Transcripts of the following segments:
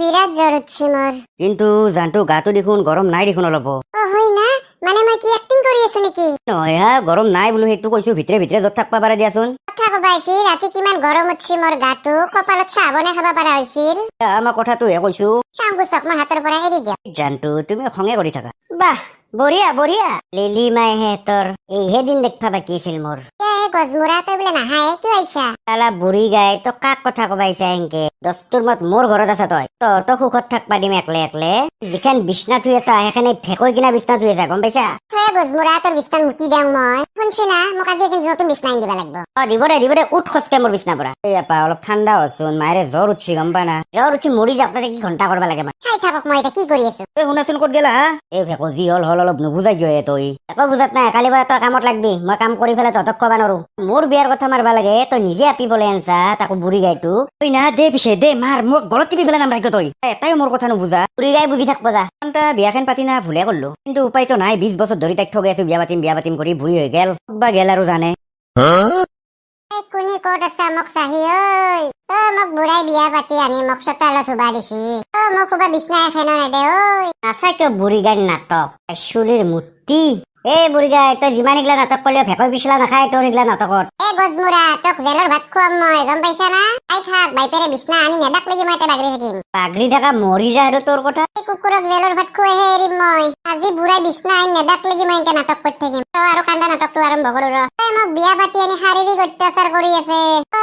বিৰাট জ্বৰ হচ্ছে মোৰ। কিন্তু জানটো গাটো দেখোন গৰম নাই দেখোন অলপ। হয় না, মানে মই কি এক্টিং কৰি আছো নেকি? নহয় হা, গৰম নাই বোলো, সেইটো কৈছো। ভিতৰে ভিতৰে য'ত থাকবা পাৰে দিয়াচোন। কথা কবাইছি ৰাতি কিমান গৰম উঠছি মোৰ গাটো, কপালত চাবনে খাব পাৰা হৈছিল। আমাৰ কথাটোহে কৈছো। চাংগুচক মোৰ হাতৰ পৰা এৰি দিয়ক। জানটো তুমি খঙে কৰি থাকা। বাহ, বঢ়িয়া বঢ়িয়া। লিলি মাইহেঁতৰ এইহে দিন দেখবা বাকী আছিল মোৰ। গজমুৰা তই বোলে নাহায়ে, কিয় আহিছা? তালা বুঢ়ী গাই তই কাক কথা কবাইছা এনকে? দস্তুৰ মত মোৰ ঘৰত আছা তই। তই সুখত থাকবা দিম একলে একলে। যিখন বিছনা থুই আছা সেইখানে ভেকৈ কিনা বিছনা থুই আছা, গম পাইছা? গজমুৰা তোৰ বিছনা মুতি দিওঁ মই। শুনছি না, মোক আজি এখন নতুন বিছনা আনি দিব লাগিব। দিব দে উঠ খচকে মোৰ বিছনা পৰা। এই আপা অলপ ঠাণ্ডা হচোন, মায়েৰে জ্বৰ উঠছি গম পা না। জ্বৰ উঠি মৰি যাওক, তাতে কি ঘণ্টা কৰবা লাগে? চাই থাকক মই এতিয়া কি কৰি আছো। এই শুনাচোন, ক'ত গেলা হা? এই ভেকো যি হল অলপ নুবুজাই কিয় তই? একো বুজাত নাই, কালি পৰা তই কামত লাগবি। মই কাম কৰি পেলাই তহঁতক কবা নোৱাৰো। মোৰ বিয়াৰ কথা মাৰবা লাগে, তই নিজে আপিবলৈ আনছা তাকো বুঢ়ী গাইটো। তই না দে পিছে দে মাৰ, মোক গলত টিপি পেলাই নাম ৰাখিব তই। তাই মোৰ কথা নুবুজা, বুঢ়ী গাই বুজি থাকব যা। বিয়াখন পাতি না ভুলে করলো, কিন্তু উপায়তো নাই। 20 বছর ধৰি তাইক ঠগাই আছো, বিয়া পাতিম কৰি বুঢ়ী হৈ গেল। বা গেল আৰু জানে। কোনে ক'ত আছা মোক চাহি ঐ? মোক বুঢ়াই বিয়া পাতি আনি মোক চোতালত শুবা দিছি। মোক শুবা বিছনা এখনো নেদে ঐ। নাচাই কিয় বুঢ়ী গাইৰ নাটক, চুলিৰ মূৰ্তি। এই বুঢ়ী গাই, তই যিমান এইগিলা নাটক কৰিলেও ভেকৈ পিছলা নাখায় তোৰ এইগিলা নাটকত। গজমুৰা তোক জেলৰ ভাত খুৱাম মই, গম পাইছা না? আই থাক, বাইপেৰে বিছনা আনি নেদাক লাগি মই বাগৰি থাকিম। বাগৰি থাকা মৰি যা, আৰু তোৰ কথা। কুকুৰক জেলৰ ভাত খুৱাইহে এৰিম মই। আজি বুঢ়াই বিছনা আনি নেদাক লাগি মই এনেকে নাটক কৰি থাকিম। আৰু কান্দা নাটকটো আৰম্ভ কৰো ৰ। মোক বিয়া পাতি আনি শাৰীৰিক অত্যাচাৰ কৰি আছে।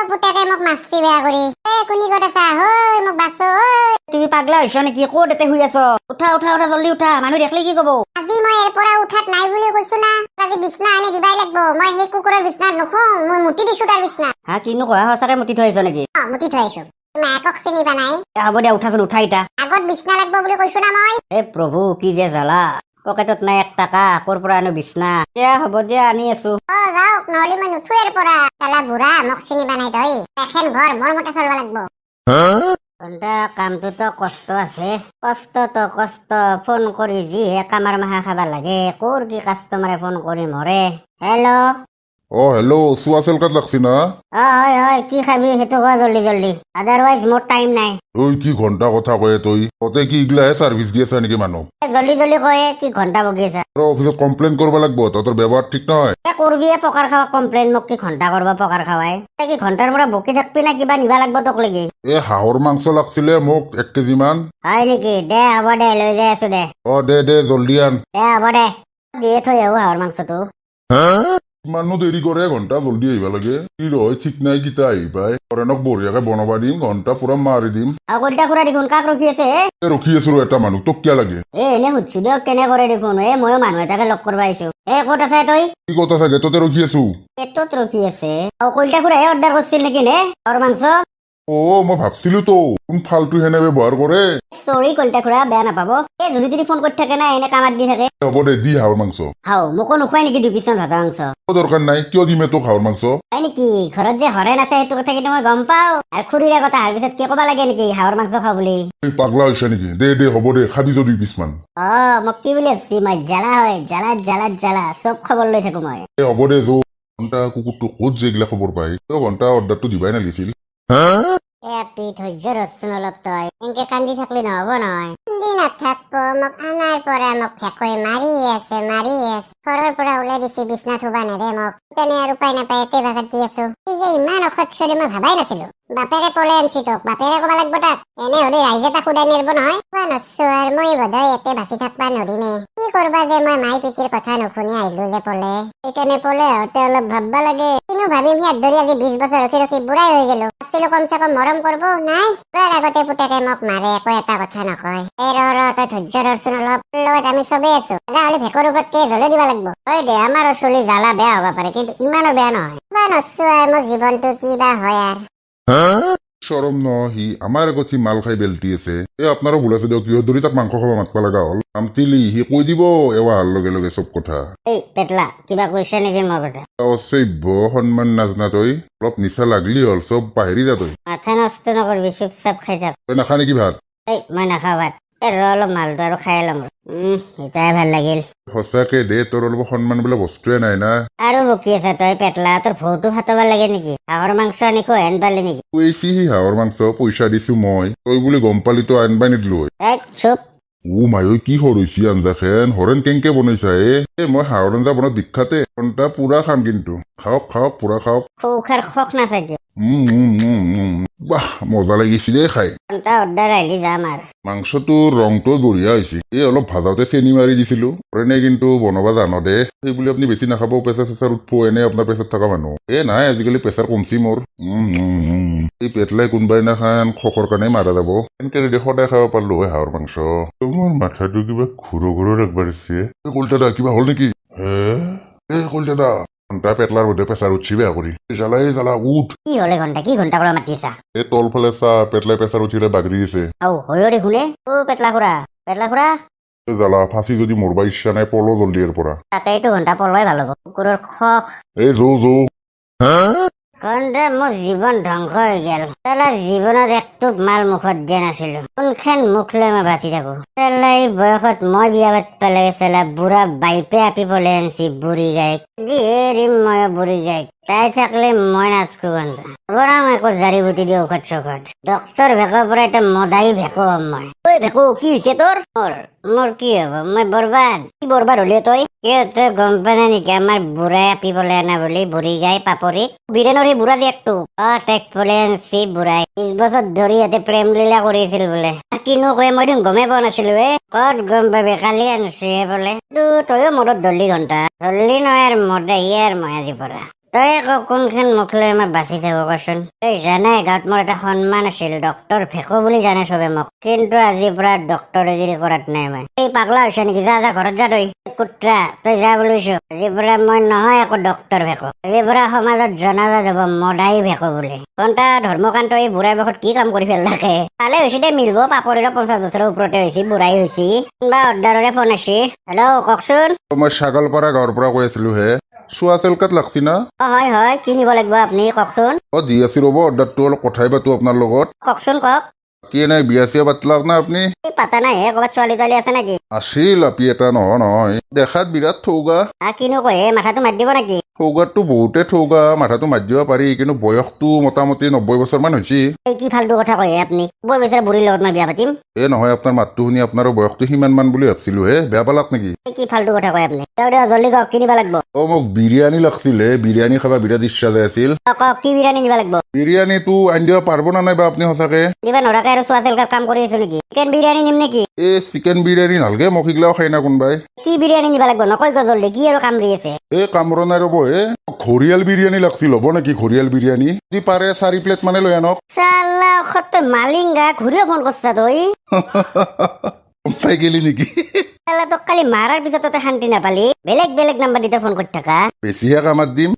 পুতেকে মোক মাছছি বেয়া কৰি। কোনি ক'ত আছা? হৈ মোক বাছো ঐ। তুমি পাগলা হৈছ নেকি? ক'ত এতে শুই আছ? উঠা উঠা উঠা, জল্দি উঠা, মানুহ দেখলি কি কব? আজি মই এৰ পৰা উঠাত নাই বুলি কৈছো না। আজি বিছনা আনি দিবাই লাগব। মই সেই কুকুৰৰ বিছনাত নুশু, মই মুতি দিছো তাৰ বিছনা। হা, কিনো কোৱা? সঁচাকে মুতি থৈ আহিছ নেকি? মুতি থৈ আহিছো। মাকক চিনিবা নাই? হ'ব দিয়া, উঠাচোন, উঠা ইটা। আগত বিছনা লাগব বুলি কৈছো না মই। হে প্ৰভু, কি যে জ্বালা। পকেটত নাই 1 টকা, ক'ৰ পৰা আনো বিছনা? দিয়া হ'ব দিয়া, আনি আছো। যাওক, নহলে মই নুঠো এৰ পৰা। তালা বুঢ়া, মোক চিনিবা নাই তই? এখন ঘৰ মোৰ মতে চলবা লাগব। কামটোতো কষ্ট আছে। কষ্ট ফোন কৰি যিহে কামাৰ মাহা খাবা লাগে। ক'ৰ কি কাষ্টমাৰে ফোন কৰি মৰে। হেল্ল'। হেল্ল', চোৱা চেলকাত লাগছি না? হয়, কি খাবি সেইটো কোৱা জল্দি। আদাৰৱাইজ মোৰ টাইম নাই। তই কি ঘন্টা কথা কয়ে তই? ততে কি ইগলাহে চাৰ্ভিচ দি আছা নেকি মানুহ? জল্দি কয়ে, কি ঘন্টা বকি আছা? অফিচত কমপ্লেইন কৰিব লাগব, তহঁতৰ ব্যৱহাৰ ঠিক নহয়। কৰবিয়ে পকাৰ খাৱা কমপ্লেইন, মোক কি ঘন্টা কৰবা পকাৰ খাৱাই? কি ঘন্টাৰ পৰা বকি থাকবি না কিবা নিবা লাগব তোক লাগি? হাঁহৰ মাংস লাগছিলে মোক 1 কেজি মান। হয় নেকি? দে হ'ব দে, লৈ যাই আছো দে। দে জল্দি আন। দে হ'ব দে, দিয়ে থৈ আহো হাঁহৰ মাংসটো। ইমানো দেৰি কৰে, ঘন্টা জল্দি আহিব লাগে। কি ৰয় ঠিক নাই, কিতা আহি পাই। ফৰেনক বঢ়িয়াকে বনাবা দিম, ঘন্টা পুৰা মাৰি দিম। কলটা খুৰা দেখোন কাক ৰখি আছে? ৰখি আছো এটা মানুহ, তোক কিয় লাগে? এনে সুধছো দিয়ক, কেনে কৰে দেখোন। ময়ো মানুহ এটাকে লগ কৰবা আহিছো। ক'ত আছে তই? কি কথা চাগে, ততে ৰখি আছো। পেটত ৰখি আছে? কলটা খুৰাহে অৰ্ডাৰ কৰিছিল নেকি নে হাঁহৰ মাংস? মই ভাবছিলো তো কোন ফালতু হেনে ব্যৱহাৰ কৰে। চৰি কলটা খুৰা, বেয়া নাপাব। যদি ফোন কৰি থাকে না, এনে কামাত দি থাকে। হ'ব দে, দি হাঁহৰ মাংস। মোকো নোখোৱাই নেকি 2 পিছমান ভাজা মাংস? দৰকাৰ নাই, কিয় দিমে তোক হাঁহৰ মাংস? হয় নেকি? ঘৰত যে হৰে নাছে সেইটো কথা কিন্তু মই গম পাও। আৰু খুৰীৰে কথা অহাৰ পিছত কি কবা লাগে নেকি হাঁহৰ মাংস খাওঁ বুলি? পাগলা হৈছে নেকি? দে হ'ব দে, খাবি যদি 2 পিছমান। মোক কি বুলি ভাবছি? মই জ্বালা হয়, জ্বালা চব খবৰ লৈ থাকো মই। হ'ব দে, ঘন্টা কুকুৰটো ক'ত যে এইগিলা খবৰ পাই? ঘন্টা অৰ্ডাৰটো দিবাই নাগিছিল। ধৈৰ্য ৰচোন অলপ তই। এনেকে কান্দি থাকলি নহব নহয়। কান্দি নাথাকব, মোক আনাৰ পৰা মোক ভেকৈ মাৰি আছে। ঘৰৰ পৰা ওলাই দিছি, বিছনা থুবা নেদে মোক। তেনে আৰু উপায় নাপায় এতে ভাগাত দি আছো। যে ইমান অসৎ চলি মই ভাবাই নাছিলো। বাপেৰে পলে আনছি তোক, বাপেৰে কবা লাগব তাক। এনে হলে ৰাইজে তাক উদাই নেৰব নহয়। নচ্ছো আৰু মই বোধহয় এতে বাচি থাকবা নৰিমে। কি কৰবা যে মই মাই পিতিৰ কথা নুশুনি আহিলো যে পলে। সেইকাৰণে পলে আহোঁতে অলপ ভাববা লাগে। কিনো ভাবিম, সিয়াত ধৰি আজি 20 বছৰ ৰখি বুঢ়াই হৈ গেলো। ভাবছিলো কমচে কম মৰম কৰব, নাই। তাৰ আগতে পুতেকে মোক মাৰে, একো এটা কথা নকয়। তই ধৈৰ্য ধৰচোন অলপ। লগত আমি চবেই আছো। হ'লে ভেকৰ ওপৰত কেছ হলে দিবা লাগব। হয় দে, আমাৰো চলি জ্বালা বেয়া হব পাৰে, কিন্তু ইমানো বেয়া নহয়। নচ্ছো আৰু মোৰ জীৱনটো কিবা হয় আৰু। চৰম ন সি, আমাৰ আগত সি মাল খাই বেলটি আছে। আপোনাৰো ভুল আছে দিয়ক, কিহত ধৰি তাক মাংস খাব মাতবা লগা হ'ল। আমটিলি সি কৈ দিব এৱাৰ লগে চব কথা। পেটলা কিবা কৈছে নেকি মোৰ কথা? অসভ্য, সন্মান নাজনা তই। অলপ নিচা লাগলি হ'ল, চব পাহৰি যা তই। মাথা নষ্ট নকৰবি, চুপ চাপ খাই থাক। তই নাখা নেকি ভাত? মই নাখাওঁ ভাত। অলপ মালটো আৰু খাই ল'ম এটাই ভাল লাগিল সঁচাকে দে তোৰ অলপ সন্মান বোলা বস্তুৱে নাই না আৰু বকি আছা তই পেটলা তোৰ ভৌটো ফাটাব লাগে নেকি হাঁহৰ মাংস আনি খোৱাহেন পালি নেকি কৈছি সি হাঁহৰ মাংস পইচা দিছো মই তই বুলি গম পালি তো আনবাই নিদিলো হয় চুপ মাই কি সৰৈছি আঞ্জাখন হৰেণ কেংকে বনাইছা মই হাঁহৰ আঞ্জা বনাত বিখ্যাতে ঘণ্টা পুৰা খাম কিন্তু খাওক খাওক পুৰা খাওক সৌখাৰ খক নাথাকে বাহ মজা লাগিছে দেই খাই ঘণ্টা অৰ্ডাৰ আহিলে যাম আৰু মাংসটোৰ ৰংটো বঢ়িয়া হৈছে অলপ ভাজাওতে চেনি মাৰি দিছিলো হৰেণে কিন্তু বনাব জানো দে সেই বুলি আপুনি বেছি নাখাব প্ৰেচাৰ চেচাৰ উঠব এনে আপোনাৰ প্ৰেচাৰ থকা মানুহ নাই আজিকালি প্ৰেচাৰ কমছি মোৰ এই পেটলাই কোনোবা দিনাখন খকৰ কাৰণে মাৰা যাব এনেকে যদি সদায় খাব পাৰলো হয় হাঁহৰ মাংস মোৰ মাথাটো কিবা ঘুৰো ঘুৰো লাগবা দিছে কলতাদা কিবা হ'ল নেকি হে কলতাদা ঘণ্টা পেটলাৰ বোধে প্ৰেচাৰ উঠছি বেয়া কৰি জ্বালা উঠ কি হলে ঘণ্টা কি ঘণ্টা পৰা মাতিছা তলফালে চা পেটলাই প্ৰেচাৰ উঠিলে বাগৰি আছে হয় দেখোনে পেটলা খুৰা জ্বালা ফাঁচি যদি মৰবা ইচ্ছা নাই পলো জলদি ইয়াৰ পৰা তাতেইটো ঘণ্টা পলোৱাই ভাল হ'ব কুকুৰৰ খক যৌ কন্দে মোৰ জীৱন ধ্বংস হৈ গেল জীৱনত একটুপ মাল মুখত দিয়া নাছিলো কোনখন মুখ লৈ মই বাচি থাকো এই বয়সত মই বিয়া পাতিব লাগে বুঢ়া বাইপে আপি পলে আনছি বুঢ়ী গাইক এৰিম মই বুঢ়ী গাইক তাই থাকলে মই নাচকো গন্ধা বৰং একো জাৰি বুটি দি ঔষধ চৌষধ ডক্তৰ ভেকৰ পৰা এটা মদাই ভেকো হম মই ভেকো কি হৈছে তোৰ মোৰ কি হব মই বৰবাদ কি বৰবাদ হলি তই তই গম পানা নেকি আমাৰ বুঢ়াই আপি পলে আনা বুলি বুঢ়ী গাই পাপৰি বীৰেণৰ সেই বুঢ়া দিয়াকটো তাইক পলে আনছি বুঢ়াই 20 বছৰ ধৰি ইয়াতে প্ৰেম লীলা কৰিছিল বোলে কিনো কয় মই গমেই পোৱা নাছিলো কত গম পাবি কালি আনছি বোলে তইও মূৰত ধৰলি ঘণ্টা ধৰলি নহয় আৰু মদাহি আৰু মই আজি পৰা তই আকৌ কোনখন মুখ লৈ মই বাচি থাকো কচোন তই জানাই গাঁৱত মোৰ এটা সন্মান আছিল ডক্তৰ ভেকো বুলি জানে চবে মোক কিন্তু আজিৰ পৰা ডক্তৰগিৰি কৰাত নাই মই এই পাগলা হৈছে নেকি যা ঘৰত যা তই কুট্ৰা তই যা বুলিছো আজিৰ পৰা মই নহয় একো ডক্তৰ ভেকো আজিৰ পৰা সমাজত জনাজা যাব মদাই ভেকো বুলি ঘণ্টা ধৰ্মকান্ত এই বুঢ়াই বয়সত কি কাম কৰি পেলাকে ভালে হৈছে দে মিলব পাপৰিৰো 50 বছৰৰ ওপৰতে হৈছে বুঢ়াই হৈছে বা অৰ্ডাৰৰে ফোন আছে হেল্ল' কওকচোন মই ছাগালপাৰা গাঁৱৰ পৰা কৈ আছিলো চোৱা চেলকাত লাগছি না হয় কি নিব লাগিব আপুনি কওকচোন দি আছি ৰ'ব অৰ্ডাৰটো অলপ কথাই পাতো আপোনাৰ লগত কওকচোন কওক কি নাই বিয়া চিয়া পাতলাক না আপুনি পাতা নাই ক'ৰবাত ছোৱালী তোৱালী আছে নেকি আছিল আপি এটা নহয় দেখাত বিৰাট থৌগা কিনো কয় মাথাটো মাৰি দিব নেকি থৌগাতটো বহুতে থৌগা মাথাটো মাৰি দিব পাৰি কিন্তু বয়সটো মোটামুটি 90 বছৰ মান হৈছে এই কি ফাল্টু কথা কয় আপুনি বৈ বেচাৰা বুঢ়ীৰ লগত মই বিয়া পাতিম নহয় আপোনাৰ মাতটো শুনি আপোনাৰ বয়সটো সিমান মান বুলি ভাবছিলো বেয়া পালাক নেকি কি ফাল্টু কথা কয় আপুনি জলদি কওক কিনিব লাগিব মোক বিৰিয়ানী লাগছিল বিৰিয়ানী খাবা বিৰাট ইচ্ছা যাই আছিল কওক কি বিৰিয়ানী নিব লাগিব বিৰিয়ানীটো আনি দিব পাৰিব না নাই বা আপুনি সঁচাকে দিব নৰাকে আৰু চোৱা চেলকাত কাম কৰি আছো নেকি চিকেন বিৰিয়ানী নিম নেকি চিকেন বিৰিয়ানী নালগে মোক সিগলাও খাই না কোনোবাই কি বিৰিয়ানী নিব লাগিব নকয় জলদি কি আৰু কামৰি আছে কামৰা নাই ৰ'ব ঘৰিয়াল বিৰিয়ানী লাগছিল হ'ব নেকি ঘৰিয়াল বিৰিয়ানী যদি পাৰে 4 প্লেট মানে লৈ আনক চাল্লা তই মালিংগা ঘূৰিও ফোন কৰছা তই পাই গেলি নেকি তোক কালি মাৰাৰ পিছত তই শান্তি নাপালি বেলেগ নাম্বাৰ দিতে ফোন কৰি থাকা বেছিহে কামত দিম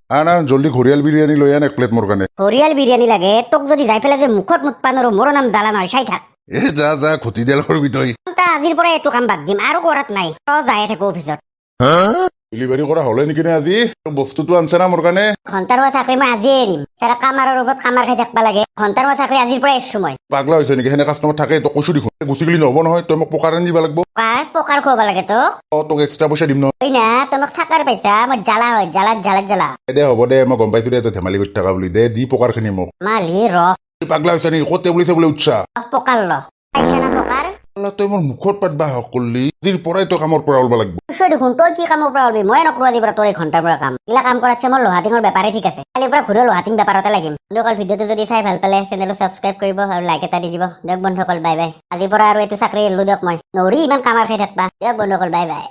জলদি ঘৰিয়াল বিৰিয়ানী লৈ আন 1 প্লেট মোৰ কাৰণে ঘৰিয়াল বিৰিয়ানী লাগে তোক যদি যাই পেলাই যে মুখত মুতপা নৰো মোৰ নাম জ্বালা নহয় চাই থাক যা ঘটি দিয়াল কৰবি তই আজিৰ পৰা এইটো কাম বাদ দিম আৰু কৰাত নাই তই যাই থাকো অফিচত ডেলিভাৰী কৰা হলে নেকি নে আজি বস্তুটো আনছে না মোৰ কাৰণে ঘণ্টাৰ চাকৰি মই আজিয়ে এৰিম চাৰা কামাৰৰ ওপৰত কামাৰ খাই থাকবা লাগে ঘণ্টাৰ চাকৰি আজিৰ পৰা এৰিছো মই পাগলা হৈছে নেকি সেনে কাষ্টমাৰ থাকে তই কৈছো দেখোন গুচি গলি নহব নহয় তই মোক পকাৰ আনি দিব লাগিব পকাৰ খুৱাব লাগে তোক এক্সট্ৰা পইচা দিম নহয় না তই মোক চাকাৰ পাইছা মই জ্বালা হয় জ্বালা দে হ'ব দে মই গম পাইছো দে তই ধেমালি কৰি থাকা বুলি দে দি পকাৰ খিনি মোক মালি ৰস পাগলা হৈছে নেকি ক'ত টেবুলিছে বোলে উৎসাহ পকাৰ ল পাইছা না পকাৰ তই মোৰ মুখত পাতবা হক কৰলি আজিৰ পৰাই তই কামৰ পৰা ওলবা লাগিব দেখোন তই কি কামৰ পৰা ওলবি মই নকৰো আজিৰ পৰা তোৰ 1 ঘণ্টাৰ পৰা কাম এইলা কাম কৰাতছে মোৰ লোহাটিঙৰ বেপাৰে ঠিক আছে কালিৰ পৰা ঘূৰি লোহাটিং বেপাৰতে লাগিম বন্ধুসকল ভিডিঅ'টো যদি চাই ভাল পালে চেনেলটো ছাবস্ক্ৰাইব কৰিব আৰু লাইক এটা দি দিব দিয়ক বন্ধুসকল বাই বাই আজিৰ পৰা আৰু এইটো চাকৰি এৰিলো দিয়ক মই নৰি ইমান কামাৰ খাই থাকবা দিয়ক বন্ধুসকল বাই বাই